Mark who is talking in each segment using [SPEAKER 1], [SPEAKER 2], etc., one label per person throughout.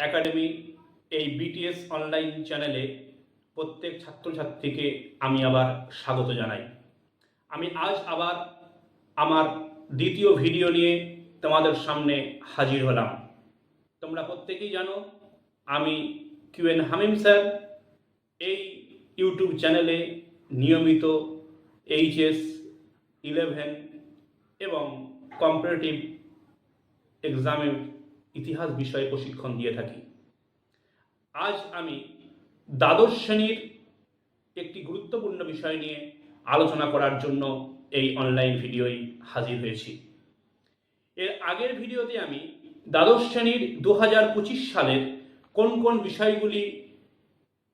[SPEAKER 1] Academy এই BTS online চ্যানেলে প্রত্যেক ছাত্রছাত্রীকে আমি আবার স্বাগত জানাই। আমি আজ আবার আমার দ্বিতীয় ভিডিও নিয়ে তোমাদের সামনে হাজির হলাম। তোমরা প্রত্যেকেই জানো আমি কিউএন হামিম স্যার এই ইউটিউব চ্যানেলে নিয়মিত এইচএস 11 এবং কম্পারেটিভ এক্সামের ইতিহাস বিষয়ে প্রশিক্ষণ দিয়ে থাকি। আজ আমি দ্বাদশ শ্রেণীর একটি গুরুত্বপূর্ণ বিষয় নিয়ে আলোচনা করার জন্য এই অনলাইন ভিডিওয় হাজির হয়েছি। এর আগের ভিডিওতে আমি দ্বাদশ শ্রেণীর 2025 সালের কোন কোন বিষয়গুলি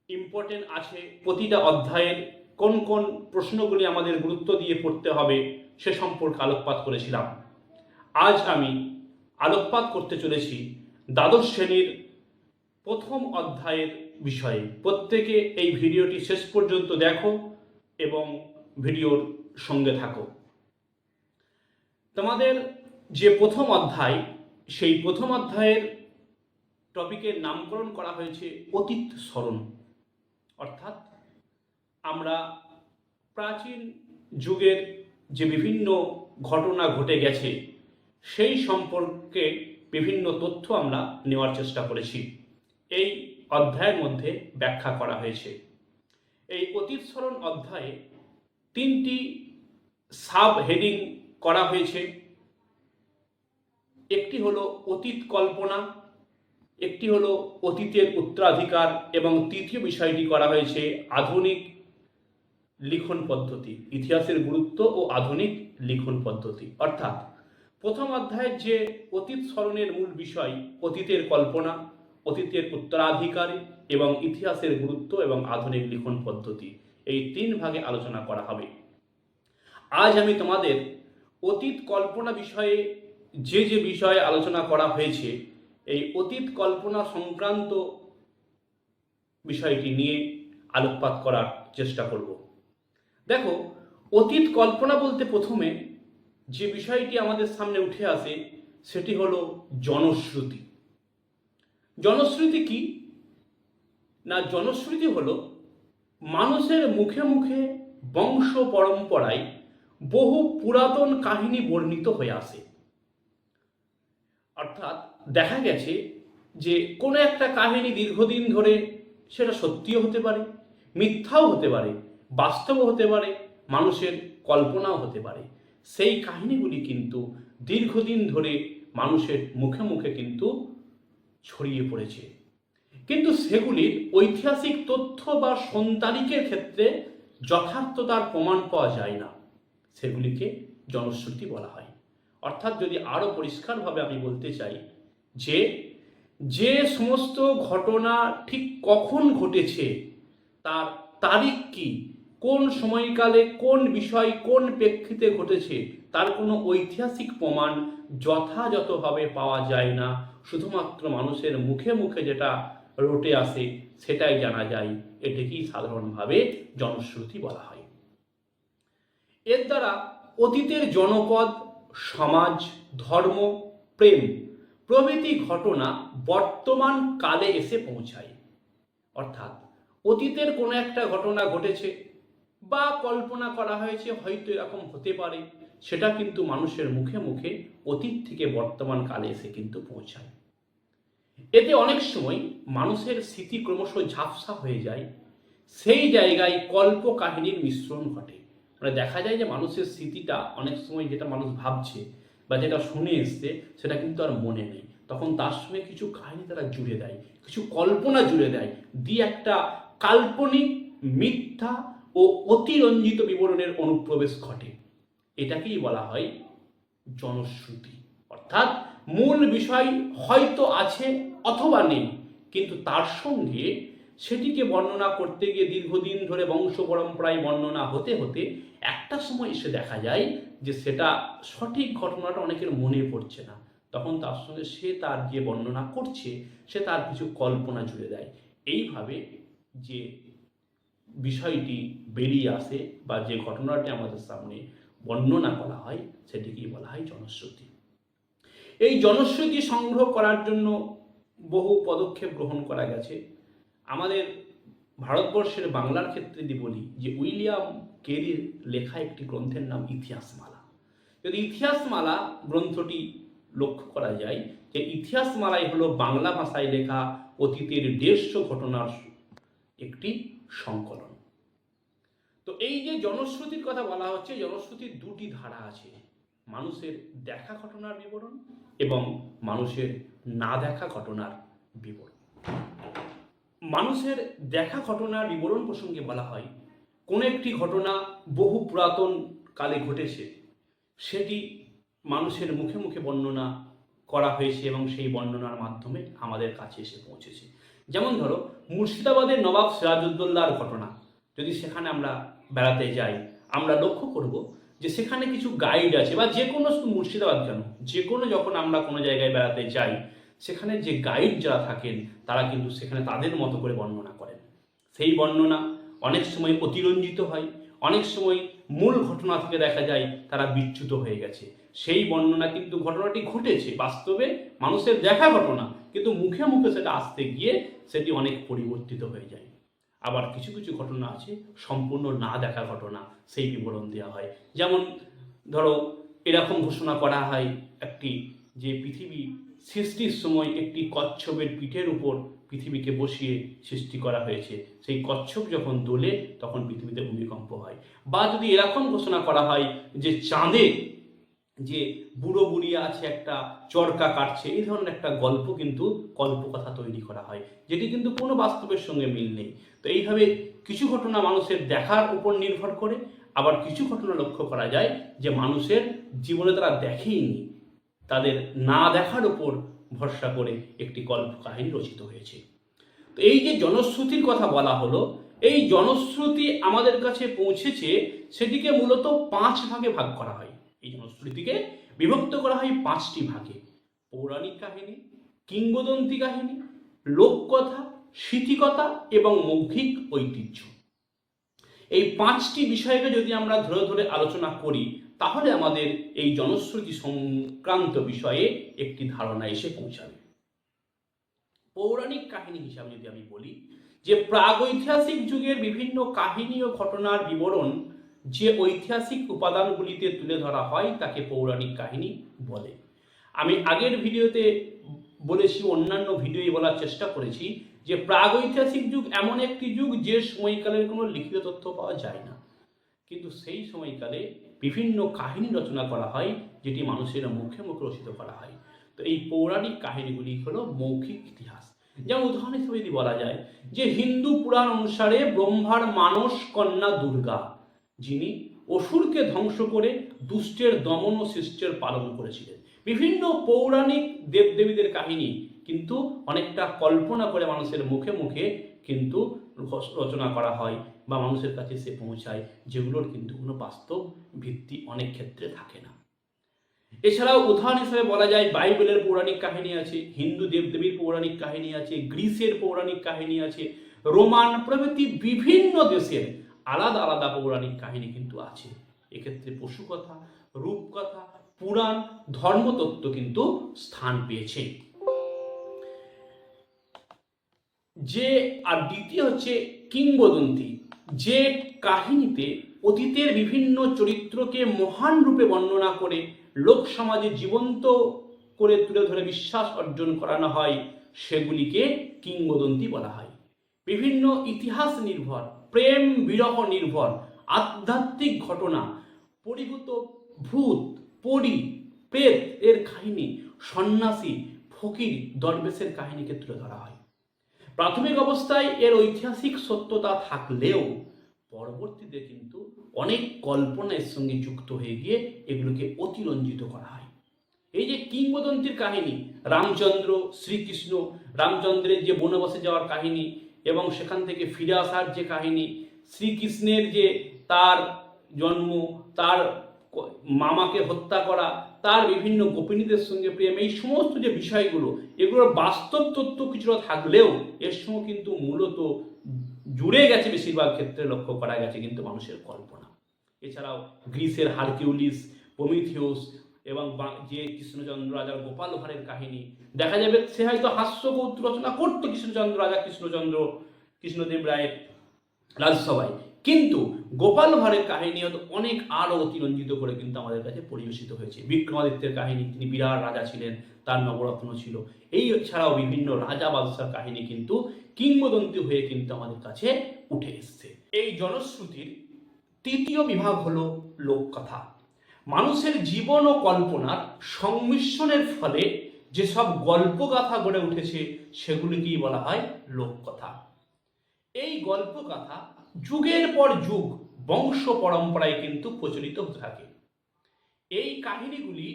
[SPEAKER 1] ইম্পর্টেন্ট আছে, প্রতিটা অধ্যায়ের কোন কোন প্রশ্নগুলি আমাদের গুরুত্ব দিয়ে পড়তে হবে সে সম্পর্কে আলোকপাত করেছিলাম। আজ আমি আলোকপাত করতে চলেছি দ্বাদশ শ্রেণীর প্রথম অধ্যায়ের বিষয়ে। প্রত্যেকে এই ভিডিওটি শেষ পর্যন্ত দেখো এবং ভিডিওর সঙ্গে থাকো। তোমাদের যে প্রথম অধ্যায়, সেই প্রথম অধ্যায়ের টপিকের নামকরণ করা হয়েছে অতীত স্মরণ। অর্থাৎ আমরা প্রাচীন যুগের যে বিভিন্ন ঘটনা ঘটে গেছে সেই সম্পর্কে বিভিন্ন তথ্য আমরা নেওয়ার চেষ্টা করেছি। এই অধ্যায়ের মধ্যে ব্যাখ্যা করা হয়েছে। এই অতীত স্মরণ অধ্যায়ে 3টি সাব হেডিং করা হয়েছে। একটি হলো অতীত কল্পনা, একটি হলো অতীতের উত্তরাধিকার এবং তৃতীয় বিষয়টি করা হয়েছে আধুনিক লিখন পদ্ধতি, ইতিহাসের গুরুত্ব ও আধুনিক লিখন পদ্ধতি। অর্থাৎ প্রথম অধ্যায়ের যে অতীত স্মরণের মূল বিষয় অতীতের কল্পনা, অতীতের উত্তরাধিকার এবং ইতিহাসের গুরুত্ব এবং আধুনিক লিখন পদ্ধতি, এই 3 ভাগে আলোচনা করা হবে। আজ আমি তোমাদের অতীত কল্পনা বিষয়ে যে বিষয়ে আলোচনা করা হয়েছে এই অতীত কল্পনা সংক্রান্ত বিষয়টি নিয়ে আলোকপাত করার চেষ্টা করব। দেখো, অতীত কল্পনা বলতে প্রথমে যে বিষয়টি আমাদের সামনে উঠে আসে সেটি হলো জনশ্রুতি। জনশ্রুতি কি না, জনশ্রুতি হলো মানুষের মুখে মুখে বংশ পরম্পরায় বহু পুরাতন কাহিনী বর্ণিত হয়ে আসে। অর্থাৎ দেখা গেছে যে কোনো একটা কাহিনী দীর্ঘদিন ধরে সেটা সত্যিও হতে পারে, মিথ্যাও হতে পারে, বাস্তবও হতে পারে, মানুষের কল্পনাও হতে পারে। সেই কাহিনীগুলি কিন্তু দীর্ঘদিন ধরে মানুষের মুখে মুখে কিন্তু ছড়িয়ে পড়েছে, কিন্তু সেগুলির ঐতিহাসিক তথ্য বা সন্তানিকের ক্ষেত্রে যথার্থতার প্রমাণ পাওয়া যায় না। সেগুলিকে জনশ্রুতি বলা হয়। অর্থাৎ যদি আরো পরিষ্কারভাবে আমি বলতে চাই যে সমস্ত ঘটনা ঠিক কখন ঘটেছে, তার তারিখ কি, কোন সময়কালে কোন বিষয় কোন প্রেক্ষিতে ঘটেছে, তার কোনো ঐতিহাসিক প্রমাণ যথাযথভাবে পাওয়া যায় না। শুধুমাত্র মানুষের মুখে মুখে যেটা রটে আসে সেটাই জানা যায়। এটাকেই সাধারণভাবে জনশ্রুতি বলা হয়। এর দ্বারা অতীতের জনপদ, সমাজ, ধর্ম, প্রেম প্রভৃতি ঘটনা বর্তমান কালে এসে পৌঁছায়। অর্থাৎ অতীতের কোনো একটা ঘটনা ঘটেছে বা কল্পনা করা হয়েছে হয়তো এরকম হতে পারে, সেটা কিন্তু মানুষের মুখে মুখে অতীত থেকে বর্তমান কালে এসে কিন্তু পৌঁছায়। এতে অনেক সময় মানুষের স্মৃতি ক্রমশ ঝাপসা হয়ে যায়। সেই জায়গায় কল্প কাহিনীর মিশ্রণ ঘটে। মানে দেখা যায় যে মানুষের স্মৃতিটা অনেক সময় যেটা মানুষ ভাবছে বা যেটা শুনে এসছে সেটা কিন্তু আর মনে নেই। তখন তার সঙ্গে কিছু কাহিনী তারা জুড়ে দেয়, কিছু কল্পনা জুড়ে দেয়, দিয়ে একটা কাল্পনিক, মিথ্যা ও অতিরঞ্জিত বিবরণের অনুপ্রবেশ ঘটে। এটাকেই বলা হয় জনশ্রুতি। অর্থাৎ মূল বিষয় হয়তো আছে অথবা নেই, কিন্তু তার সঙ্গে সেটিকে বর্ণনা করতে গিয়ে দীর্ঘদিন ধরে বংশ পরম্পরায় বর্ণনা হতে হতে একটা সময় এসে দেখা যায় যে সেটা সঠিক ঘটনাটা অনেকের মনে পড়ছে না। তখন তার সঙ্গে সে তার যে বর্ণনা করছে সে তার কিছু কল্পনা জুড়ে দেয়। এইভাবে যে বিষয়টি বেরিয়ে আসে বা যে ঘটনাটি আমাদের সামনে বর্ণনা করা হয় সেটিকেই বলা হয় জনশ্রুতি। এই জনশ্রুতি সংগ্রহ করার জন্য বহু পদক্ষেপ গ্রহণ করা গেছে। আমাদের ভারতবর্ষের বাংলার ক্ষেত্রে যদি বলি যে উইলিয়াম কেরির লেখা একটি গ্রন্থের নাম ইতিহাসমালা। যদি ইতিহাসমালা গ্রন্থটি লক্ষ্য করা যায় যে ইতিহাসমালাই হলো বাংলা ভাষায় লেখা অতীতের 150 ঘটনার একটি সংকলন। তো এই যে জনশ্রুতির কথা বলা হচ্ছে, জনশ্রুতির দুটি ধারা আছে, মানুষের দেখা ঘটনার বিবরণ এবং মানুষের না দেখা ঘটনার বিবরণ। মানুষের দেখা ঘটনার বিবরণ প্রসঙ্গে বলা হয় কোন একটি ঘটনা বহু পুরাতন কালে ঘটেছে, সেটি মানুষের মুখে মুখে বর্ণনা করা হয়েছে এবং সেই বর্ণনার মাধ্যমে আমাদের কাছে এসে পৌঁছেছে। যেমন ধরো মুর্শিদাবাদের নবাব সিরাজউদ্দৌলার ঘটনা, যদি সেখানে আমরা বেড়াতে যাই আমরা লক্ষ্য করব যে সেখানে কিছু গাইড আছে, বা যে কোনো মুর্শিদাবাদ কেন যে কোনো যখন আমরা কোনো জায়গায় বেড়াতে যাই সেখানে যে গাইড যারা থাকেন তারা কিন্তু সেখানে তাদের মতো করে বর্ণনা করেন। সেই বর্ণনা অনেক সময় অতিরঞ্জিত হয়, অনেক সময় মূল ঘটনা থেকে দেখা যায় তারা বিচ্যুত হয়ে গেছে। সেই বর্ণনা কিন্তু ঘটনাটি ঘটেছে বাস্তবে, মানুষের দেখা ঘটনা, কিন্তু মুখে মুখে সেটা আসতে গিয়ে সেটি অনেক পরিবর্তিত হয়ে যায়। আবার কিছু কিছু ঘটনা আছে সম্পূর্ণ না দেখা ঘটনা, সেই বিবরণ দেওয়া হয়। যেমন ধরো এরকম ঘোষণা করা হয় একটি যে পৃথিবী সৃষ্টির সময় একটি কচ্ছপের পিঠের উপর পৃথিবীকে বসিয়ে সৃষ্টি করা হয়েছে, সেই কচ্ছপ যখন দোলে তখন পৃথিবীতে ভূমিকম্প হয়। বা যদি এরকম ঘোষণা করা হয় যে চাঁদে যে বুড়ো বুড়িয়া আছে একটা চরকা কাটছে, এই ধরনের একটা গল্প কিন্তু কল্পকথা তৈরি করা হয়, যেটি কিন্তু কোনো বাস্তবের সঙ্গে মিল নেই। তো এইভাবে কিছু ঘটনা মানুষের দেখার উপর নির্ভর করে, আবার কিছু ঘটনা লক্ষ্য করা যায় যে মানুষের জীবনে তারা দেখেইনি, তাদের না দেখার উপর ভরসা করে একটি কল্প কাহিনী রচিত হয়েছে। তো এই যে জনশ্রুতির কথা বলা হলো, এই জনশ্রুতি আমাদের কাছে পৌঁছেছে সেটিকে মূলত 5 ভাগে ভাগ করা হয়। এই জনশ্রুতিকে বিভক্ত করা হয় 5টি ভাগে: পৌরাণিক কাহিনী, কিংবদন্তি কাহিনী, লোককথা, স্মৃতিকথা এবং মৌখিক ঐতিহ্য। এই 5টি বিষয়কে যদি আমরা ধরে ধরে আলোচনা করি তাহলে আমাদের এই জনশ্রুতি সংক্রান্ত বিষয়ে একটি ধারণা এসে পৌঁছাবে। পৌরাণিক কাহিনী হিসাবে যদি আমি বলি যে প্রাগৈতিহাসিক যুগের বিভিন্ন কাহিনী ও ঘটনার বিবরণ যে ঐতিহাসিক উপাদানগুলিতে তুলে ধরা হয় তাকে পৌরাণিক কাহিনী বলে। আমি আগের ভিডিওতে বলেছি, অন্যান্য ভিডিওয়ে বলার চেষ্টা করেছি যে প্রাগৈতিহাসিক যুগ এমন একটি যুগ যে সময়কালের কোনো লিখিত তথ্য পাওয়া যায় না, কিন্তু সেই সময়কালে বিভিন্ন কাহিনী রচনা করা হয় যেটি মানুষের মুখে মুখে রচিত করা হয়। তো এই পৌরাণিক কাহিনীগুলি হলো মৌখিক ইতিহাস। যেমন উদাহরণ হিসেবে যদি বলা যায় যে হিন্দু পুরাণ অনুসারে ব্রহ্মার মানস কন্যা দুর্গা, যিনি অসুরকে ধ্বংস করে দুষ্টের দমন ও শিষ্টের পালন করেছিলেন। বিভিন্ন পৌরাণিক দেবদেবীদের কাহিনী কিন্তু অনেকটা কল্পনা করে মানুষের মুখে মুখে কিন্তু রচনা করা হয় বা মানুষের কাছে সে পৌঁছায়, যেগুলোর কিন্তু কোনো বাস্তব ভিত্তি অনেক ক্ষেত্রে থাকে না। এছাড়াও উদাহরণ হিসেবে বলা যায় বাইবেলের পৌরাণিক কাহিনী আছে, হিন্দু দেবদেবীর পৌরাণিক কাহিনী আছে, গ্রিসের পৌরাণিক কাহিনী আছে, রোমান প্রভৃতি বিভিন্ন দেশের আলাদা আলাদা পৌরাণিক কাহিনী কিন্তু আছে। এক্ষেত্রে পশুকথা, রূপকথা, পুরাণ, ধর্মতত্ত্ব কিন্তু স্থান পেয়েছে। যে আর দ্বিতীয় হচ্ছে কিংবদন্তি, যে কাহিনীতে অতীতের বিভিন্ন চরিত্রকে মহান রূপে বর্ণনা করে লোক সমাজে জীবন্ত করে তুলে ধরে বিশ্বাস অর্জন করানো হয়, সেগুলিকে কিংবদন্তি বলা হয়। বিভিন্ন ইতিহাস নির্ভর, প্রেম বিরহ নির্ভর আধ্যাত্মিক ঘটনা, পরিভূত ভূত, পরী, প্রেত এর কাহিনী, সন্ন্যাসী, ফকির, দরবেশের কাহিনীকে তুলে ধরা হয়। প্রাথমিক অবস্থায় এর ঐতিহাসিক সত্যতা থাকলেও পরবর্তীতে কিন্তু অনেক কল্পনার সঙ্গে যুক্ত হয়ে গিয়ে এগুলোকে অতিরঞ্জিত করা হয়। এই যে কিংবদন্তির কাহিনী, রামচন্দ্র, শ্রীকৃষ্ণ, রামচন্দ্রের যে বনবাসে যাওয়ার কাহিনী এবং সেখান থেকে ফিরে আসার যে কাহিনী, শ্রীকৃষ্ণের যে তার জন্ম, তার মামাকে হত্যা করা, তার বিভিন্ন গোপিনীদের সঙ্গে প্রেম, এই সমস্ত যে বিষয়গুলো, এগুলোর বাস্তব তথ্য কিছুটা থাকলেও এর সঙ্গে কিন্তু মূলত জুড়ে গেছে বেশিরভাগ ক্ষেত্রে লক্ষ্য করা গেছে কিন্তু মানুষের কল্পনা। এছাড়াও গ্রিসের হারকিউলিস, প্রমিথিউস এবং যে কৃষ্ণচন্দ্র রাজার গোপাল ভাঁড়ের কাহিনী দেখা যাবে, সে হয়তো হাস্যকৌতুক রচনা করতো কৃষ্ণচন্দ্র রাজা কৃষ্ণদেব রায়ের রাজসভায়, কিন্তু গোপাল ভাঁড়ের কাহিনী হয়তো অনেক আরো অতিরঞ্জিত করে কিন্তু আমাদের কাছে পরিবেশিত হয়েছে। বিক্রমাদিত্যের কাহিনী, তিনি বিরাট রাজা ছিলেন, তার নবরত্ন ছিল, এই ছাড়াও বিভিন্ন রাজা বাদশার কাহিনী কিন্তু কিংবদন্তি হয়ে কিন্তু আমাদের কাছে উঠে এসছে। এই জনশ্রুতির তৃতীয় বিভাগ হলো লোককথা। মানুষের জীবন ও কল্পনার সংমিশ্রণের ফলে যেসব গল্পগাথা গড়ে উঠেছে সেগুলিকেই বলা হয় লোককথা। এই গল্পগাথা যুগের পর যুগ বংশ পরম্পরায় কিন্তু প্রচলিত হতে থাকে। এই কাহিনীগুলি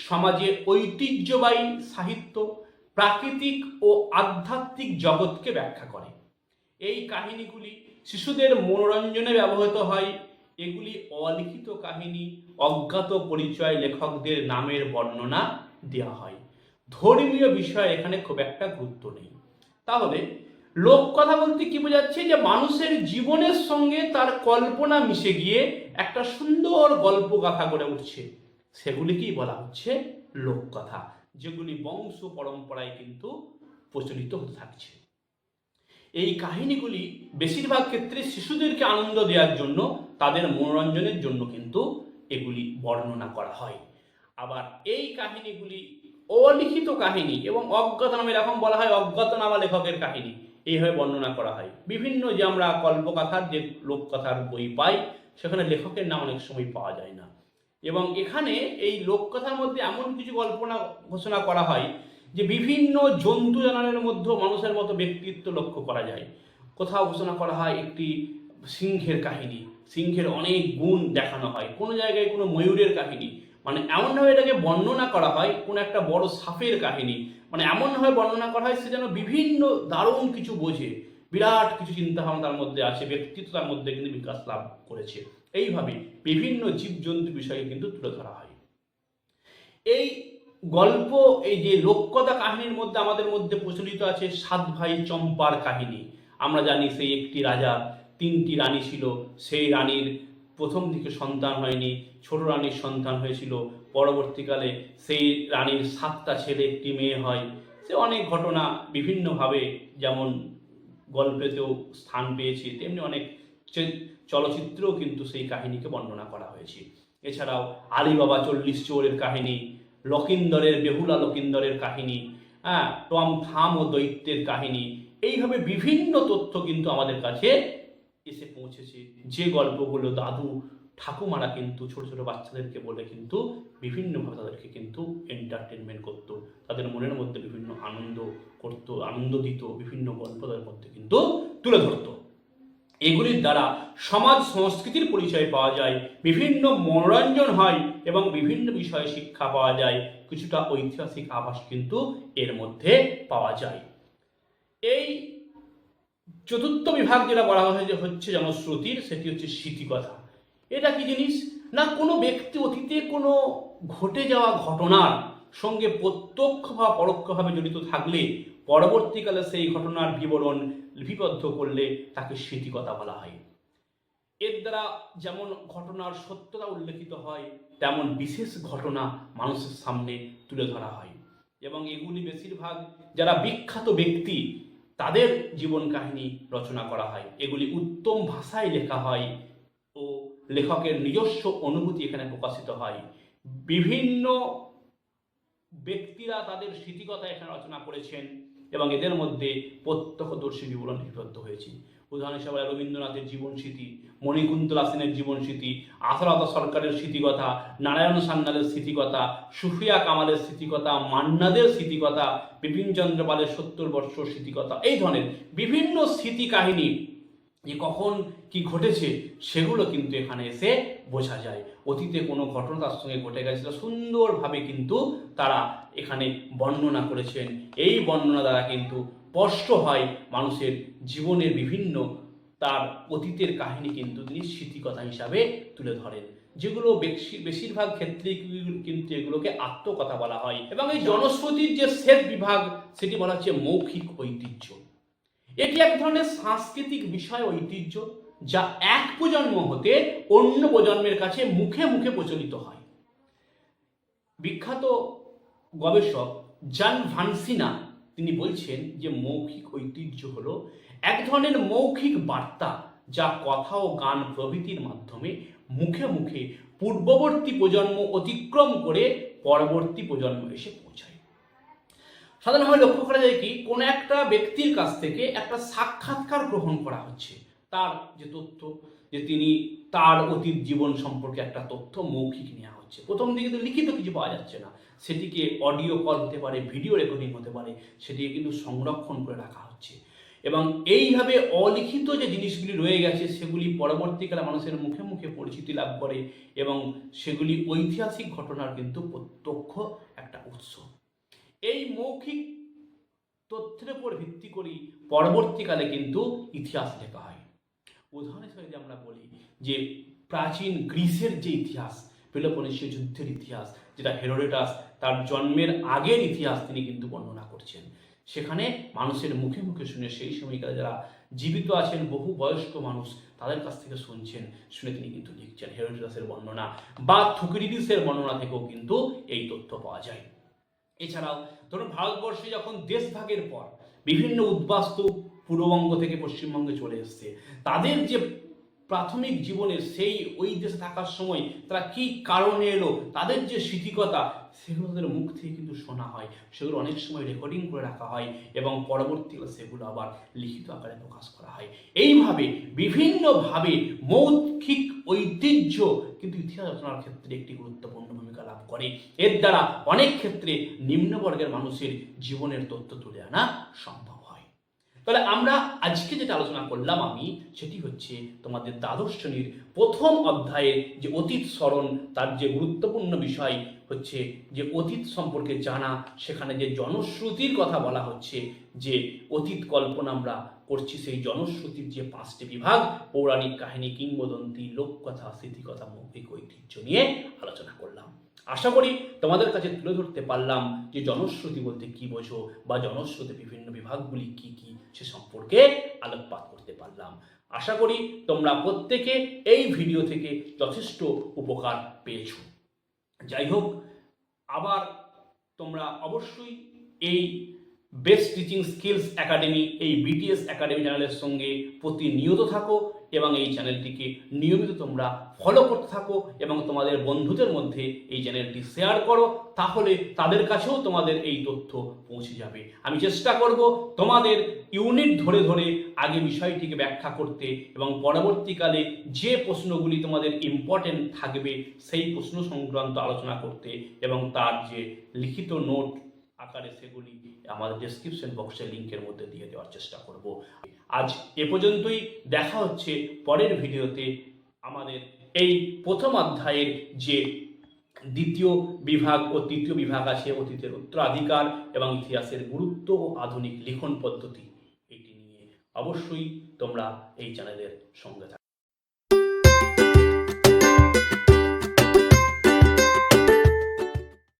[SPEAKER 1] সমাজের ঐতিহ্যবাহী সাহিত্য, প্রাকৃতিক ও আধ্যাত্মিক জগৎকে ব্যাখ্যা করে। এই কাহিনীগুলি শিশুদের মনোরঞ্জনে ব্যবহৃত হয়। এগুলি অলিখিত কাহিনী, অজ্ঞাত পরিচয় লেখকদের নামের বর্ণনা দেওয়া হয়। ধর্মীয় বিষয় এখানে খুব একটা গুরুত্ব নেই। তাহলে লোককথা বলতে কি বোঝাচ্ছে? যে মানুষের জীবনের সঙ্গে তার কল্পনা মিশে গিয়ে একটা সুন্দর গল্পগাথা গড়ে উঠছে, সেগুলিকেই বলা হচ্ছে লোককথা, যেগুলি বংশ পরম্পরায় কিন্তু প্রচলিত হতে থাকছে। এই কাহিনীগুলি বেশিরভাগ ক্ষেত্রে শিশুদেরকে আনন্দ দেওয়ার জন্য, তাদের মনোরঞ্জনের জন্য কিন্তু এগুলি বর্ণনা করা হয়। আবার এই কাহিনীগুলি অলিখিত কাহিনী এবং অজ্ঞাতনামা, এরকম বলা হয় অজ্ঞাতনামা লেখকের কাহিনী, এইভাবে বর্ণনা করা হয়। বিভিন্ন যে আমরা কল্পকথার যে লোককথার বই পাই, সেখানে লেখকের নাম অনেক সময় পাওয়া যায় না। এবং এখানে এই লোককথার মধ্যে এমন কিছু কল্পনা ঘোষণা করা হয় যে বিভিন্ন জন্তু জানোয়ারের মধ্যে মানুষের মতো ব্যক্তিত্ব লক্ষ্য করা যায়। কোথাও ঘোষণা করা হয় একটি সিংহের কাহিনী, সিংহের অনেক গুণ দেখানো হয়। কোনো জায়গায় কোনো ময়ূরের কাহিনী, মানে এমনভাবে এটাকে বর্ণনা করা হয়। কোনো একটা বড় সাপের কাহিনী, মানে এমনভাবে বর্ণনা করা হয় সে যেন বিভিন্ন দারুণ কিছু বোঝে, বিরাট কিছু চিন্তাভাবনা তার মধ্যে আছে, ব্যক্তিত্ব তার মধ্যে কিন্তু বিকাশ লাভ করেছে। এইভাবে বিভিন্ন জীবজন্তু বিষয়ে কিন্তু তুলে ধরা হয়। এই গল্প, এই যে লোককথা কাহিনীর মধ্যে আমাদের মধ্যে প্রচলিত আছে 7 ভাই চম্পার কাহিনী। আমরা জানি সেই একটি রাজা, 3টি রানী ছিল। সেই রানীর প্রথম দিকে সন্তান হয়নি, ছোট রানীর সন্তান হয়েছিল। পরবর্তীকালে সেই রানীর 7টা ছেলে, 1টি মেয়ে হয়। সে অনেক ঘটনা বিভিন্নভাবে যেমন গল্পেতেও স্থান পেয়েছে, তেমনি অনেক চলচ্চিত্রেও কিন্তু সেই কাহিনীকে বর্ণনা করা হয়েছে। এছাড়াও আলীবাবা 40 চোরের কাহিনী, লকিন্দরের, বেহুলা লকিন্দরের কাহিনী, টম থাম ও দৈত্যের কাহিনী, এইভাবে বিভিন্ন তথ্য কিন্তু আমাদের কাছে এসে পৌঁছেছে। যে গল্পগুলো দাদু ঠাকুমারা কিন্তু ছোট ছোট বাচ্চাদেরকে বলে কিন্তু বিভিন্নভাবে তাদেরকে কিন্তু এন্টারটেনমেন্ট করতো, তাদের মনের মধ্যে বিভিন্ন আনন্দ করতো, আনন্দ দিত, বিভিন্ন গল্প তাদের মধ্যে কিন্তু তুলে ধরতো। এগুলির দ্বারা সমাজ সংস্কৃতির পরিচয় পাওয়া যায়, বিভিন্ন মনোরঞ্জন হয় এবং বিভিন্ন বিষয়ে শিক্ষা পাওয়া যায়। কিছুটা ঐতিহাসিক আভাস কিন্তু এর মধ্যে পাওয়া যায়। এই চতুর্থ বিভাগ যেটা বলা হয় যে হচ্ছে জনশ্রুতির, সেটি হচ্ছে স্মৃতিকথা। এটা কি জিনিস না, কোনো ব্যক্তি অতীতে কোনো ঘটে যাওয়া ঘটনার সঙ্গে প্রত্যক্ষ বা পরোক্ষভাবে জড়িত থাকলে পরবর্তীকালে সেই ঘটনার বিবরণ লিপিবদ্ধ করলে তাকে স্মৃতিকথা বলা হয়। এর দ্বারা যেমন ঘটনার সত্যতা উল্লেখিত হয়, তেমন বিশেষ ঘটনা মানুষের সামনে তুলে ধরা হয়। এবং এগুলি বেশিরভাগ যারা বিখ্যাত ব্যক্তি, তাদের জীবন কাহিনী রচনা করা হয়। এগুলি উত্তম ভাষায় লেখা হয় ও লেখকের নিজস্ব অনুভূতি এখানে প্রকাশিত হয়। বিভিন্ন ব্যক্তিরা তাদের স্মৃতিকথা এখানে রচনা করেছেন এবং এদের মধ্যে প্রত্যক্ষদর্শী বিবরণ লিপিবদ্ধ হয়েছে। উদাহরণ হিসেবে রবীন্দ্রনাথের জীবন স্মৃতি, মণিকুন্তলা সেনের জীবন স্মৃতি, আশালতা সরকারের স্মৃতিকথা, নারায়ণ সান্যালের স্মৃতিকথা, সুফিয়া কামালের স্মৃতিকথা, মান্নাদের স্মৃতিকথা, বিপিনচন্দ্র পালের 70 বর্ষ স্মৃতিকথা, এই ধরনের বিভিন্ন স্মৃতি কাহিনী যে কখন কি ঘটেছে সেগুলো কিন্তু এখানে এসে বোঝা যায়। অতীতে কোনো ঘটনা তার সঙ্গে ঘটে গেছিল, সুন্দরভাবে কিন্তু তারা এখানে বর্ণনা করেছেন। এই বর্ণনা দ্বারা কিন্তু স্পষ্ট হয় মানুষের জীবনের বিভিন্ন তার অতীতের কাহিনী কিন্তু তিনি স্মৃতিকথা হিসাবে তুলে ধরেন, যেগুলো বেশিরভাগ ক্ষেত্রে কিন্তু এগুলোকে আত্মকথা বলা হয়। এবং এই জনশ্রুতির যে শেষ বিভাগ, সেটি বলা হচ্ছে মৌখিক ঐতিহ্য। এটি এক ধরনের সাংস্কৃতিক বিষয় ঐতিহ্য, যা এক প্রজন্ম হতে অন্য প্রজন্মের কাছে মুখে মুখে প্রচলিত হয়। বিখ্যাত গবেষক জন ভানসিনা তিনি বলছেন যে মৌখিক ঐতিহ্য হলো এক ধরনের মৌখিক বার্তা যা কথা ও গান প্রভৃতির মাধ্যমে মুখে মুখে পূর্ববর্তী প্রজন্ম অতিক্রম করে পরবর্তী প্রজন্ম এসে পৌঁছায়। সাধারণভাবে লক্ষ্য করা যায় কি, কোনো একটা ব্যক্তির কাছ থেকে একটা সাক্ষাৎকার গ্রহণ করা হচ্ছে, তার যে তথ্য, যে তিনি তার অতীত জীবন সম্পর্কে একটা তথ্য মৌখিক নেওয়া হচ্ছে। প্রথম দিকে তো লিখিত কিছু পাওয়া যাচ্ছে না, সেটিকে অডিও কল হতে পারে, ভিডিও রেকর্ডিং হতে পারে, সেটিকে কিন্তু সংরক্ষণ করে রাখা হচ্ছে। এবং এইভাবে অলিখিত যে জিনিসগুলি রয়ে গেছে সেগুলি পরবর্তীকালে মানুষের মুখে মুখে পরিচিতি লাভ করে এবং সেগুলি ঐতিহাসিক ঘটনার কিন্তু প্রত্যক্ষ একটা উৎস। এই মৌখিক তথ্যের উপর ভিত্তি করেই পরবর্তীকালে কিন্তু ইতিহাস লেখা হয়। উদাহরণ হিসেবে যদি আমরা বলি যে প্রাচীন গ্রিসের যে ইতিহাস, পেলোপনেশীয় যুদ্ধের ইতিহাস, যেটা হেরোডোটাস তার জন্মের আগের ইতিহাস তিনি কিন্তু বর্ণনা করছেন, সেখানে মানুষের মুখে মুখে শুনে সেই সময়কালে যারা জীবিত আছেন বহু বয়স্ক মানুষ তাদের কাছ থেকে শুনছেন, শুনে তিনি কিন্তু লিখছেন। হেরোডোটাসের বর্ণনা বা থুকিডিডিসের বর্ণনা থেকেও কিন্তু এই তথ্য পাওয়া যায়। এছাড়াও ধরুন ভারতবর্ষে যখন দেশভাগের পর বিভিন্ন উদ্বাস্তু পূর্ববঙ্গ থেকে পশ্চিমবঙ্গে চলে এসছে, তাদের যে প্রাথমিক জীবনের সেই ওই দেশে থাকার সময় তারা কি কারণে এলো, তাদের যে স্মৃতিকথা, সেগুলো তাদের মুখ থেকে কিন্তু শোনা হয়, সেগুলো অনেক সময় রেকর্ডিং করে রাখা হয় এবং পরবর্তীকালে সেগুলো আবার লিখিত আকারে প্রকাশ করা হয়। এইভাবে বিভিন্নভাবে মৌখিক ঐতিহ্য কিন্তু ইতিহাস রচনার ক্ষেত্রে একটি গুরুত্বপূর্ণ ভূমিকা লাভ করে। এর দ্বারা অনেক ক্ষেত্রে নিম্নবর্গের মানুষের জীবনের তথ্য তুলে আনা সম্ভব হয়। তাহলে আমরা আজকে যেটা আলোচনা করলাম আমি, সেটি হচ্ছে তোমাদের দ্বাদশ শ্রেণীর প্রথম অধ্যায়ে যে অতীত স্মরণ, তার যে গুরুত্বপূর্ণ বিষয় হচ্ছে যে অতীত সম্পর্কে জানা। সেখানে যে জনশ্রুতির কথা বলা হচ্ছে, যে অতীত কল্পনা আমরা করছি, সেই জনশ্রুতির যে 5টি বিভাগ, পৌরাণিক কাহিনী, কিংবদন্তি, লোককথা, স্মৃতিকথা, মৌখিক ঐতিহ্য নিয়ে আলোচনা করলাম। আশা করি তোমাদের কাছে তুলে ধরতে পারলাম যে জনশ্রুতি বলতে কি বোঝো বা জনশ্রুতি বিভিন্ন বিভাগগুলি কি কি সে সম্পর্কে আলোকপাত করতে পারলাম। আশা করি তোমরা প্রত্যেকে এই ভিডিও থেকে যথেষ্ট উপকার পেয়েছো। যাই হোক, আবার তোমরা অবশ্যই এই বেস্ট টিচিং স্কিলস একাডেমি, এই বিটিএস একাডেমি চ্যানেলের সঙ্গে প্রতিনিয়ত থাকো এবং এই চ্যানেলটিকে নিয়মিত তোমরা ফলো করতে থাকো এবং তোমাদের বন্ধুদের মধ্যে এই চ্যানেলটি শেয়ার করো, তাহলে তাদের কাছেও তোমাদের এই তথ্য পৌঁছে যাবে। আমি চেষ্টা করব তোমাদের ইউনিট ধরে ধরে আগে বিষয়টিকে ব্যাখ্যা করতে এবং পরবর্তীকালে যে প্রশ্নগুলি তোমাদের ইম্পর্টেন্ট থাকবে সেই প্রশ্ন সংক্রান্ত আলোচনা করতে এবং তার যে লিখিত নোট আকারে সেগুলি আমাদের ডেসক্রিপশন বক্সের লিঙ্কের মধ্যে দিয়ে দেওয়ার চেষ্টা করব। আজ এ পর্যন্তই, দেখা হচ্ছে পরের ভিডিওতে। আমাদের এই প্রথম অধ্যায়ের যে দ্বিতীয় বিভাগ ও তৃতীয় বিভাগ আছে, অতীতের উত্তরাধিকার এবং ইতিহাসের গুরুত্ব ও আধুনিক লিখন পদ্ধতি, এটি নিয়ে অবশ্যই তোমরা এই চ্যানেলের সঙ্গে থাকো।